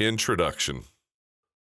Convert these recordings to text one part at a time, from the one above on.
Introduction.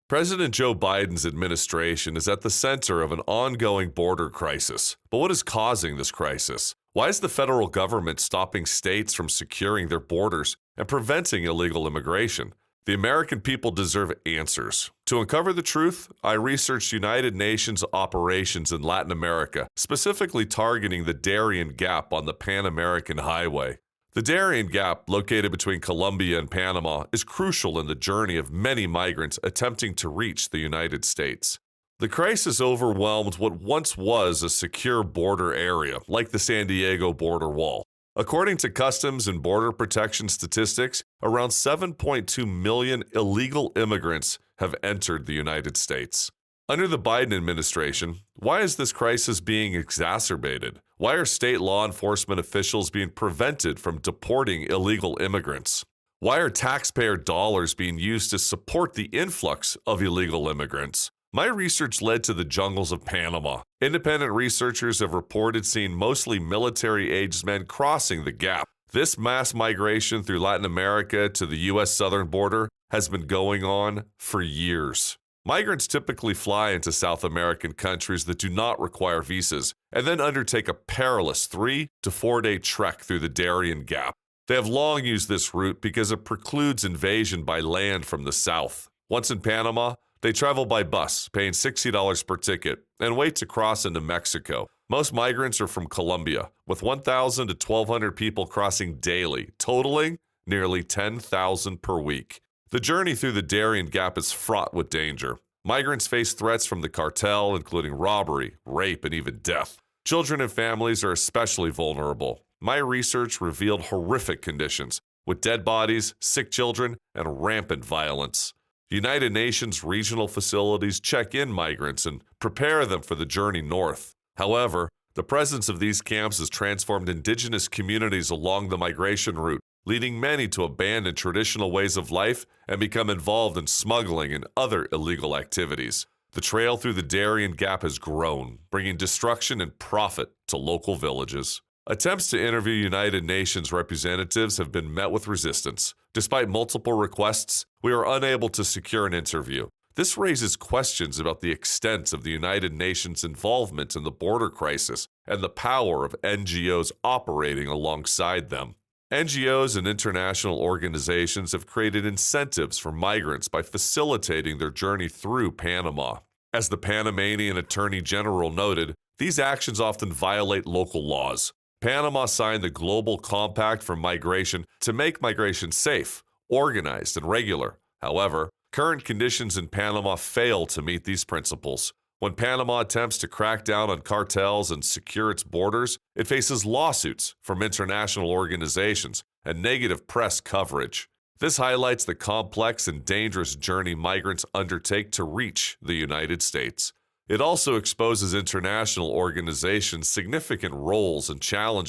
President Joe Biden's administration is at the center of an ongoing border crisis. But what is causing this crisis? Why is the federal government stopping states from securing their borders and preventing illegal immigration? The American people deserve answers. To uncover the truth, I researched United Nations operations in Latin America, specifically targeting the Darien Gap on the Pan American Highway. The Darien Gap, located between Colombia and Panama, is crucial in the journey of many migrants attempting to reach the United States. The crisis overwhelmed what once was a secure border area, like the San Diego border wall. According to Customs and Border Protection statistics, around 7.2 million illegal immigrants have entered the United States. Under the Biden administration, why is this crisis being exacerbated? Why are state law enforcement officials being prevented from deporting illegal immigrants? Why are taxpayer dollars being used to support the influx of illegal immigrants? My research led to the jungles of Panama. Independent researchers have reported seeing mostly military-aged men crossing the gap. This mass migration through Latin America to the U.S. southern border has been going on for years. Migrants typically fly into South American countries that do not require visas and then undertake a perilous 3 to 4 day trek through the Darien Gap. They have long used this route because it precludes invasion by land from the south. Once in Panama, they travel by bus, paying $60 per ticket, and wait to cross into Mexico. Most migrants are from Colombia, with 1,000 to 1,200 people crossing daily, totaling nearly 10,000 per week. The journey through the Darien Gap is fraught with danger. Migrants face threats from the cartel, including robbery, rape, and even death. Children and families are especially vulnerable. My research revealed horrific conditions, with dead bodies, sick children, and rampant violence. United Nations regional facilities check in migrants and prepare them for the journey north. However, the presence of these camps has transformed indigenous communities along the migration route, leading many to abandon traditional ways of life and become involved in smuggling and other illegal activities. The trail through the Darien Gap has grown, bringing destruction and profit to local villages. Attempts to interview United Nations representatives have been met with resistance. Despite multiple requests, we are unable to secure an interview. This raises questions about the extent of the United Nations' involvement in the border crisis and the power of NGOs operating alongside them. NGOs and international organizations have created incentives for migrants by facilitating their journey through Panama. As the Panamanian Attorney General noted, these actions often violate local laws. Panama signed the Global Compact for Migration to make migration safe, organized, and regular. However, current conditions in Panama fail to meet these principles. When Panama attempts to crack down on cartels and secure its borders, it faces lawsuits from international organizations and negative press coverage. This highlights the complex and dangerous journey migrants undertake to reach the United States. It also exposes international organizations' significant roles and challenges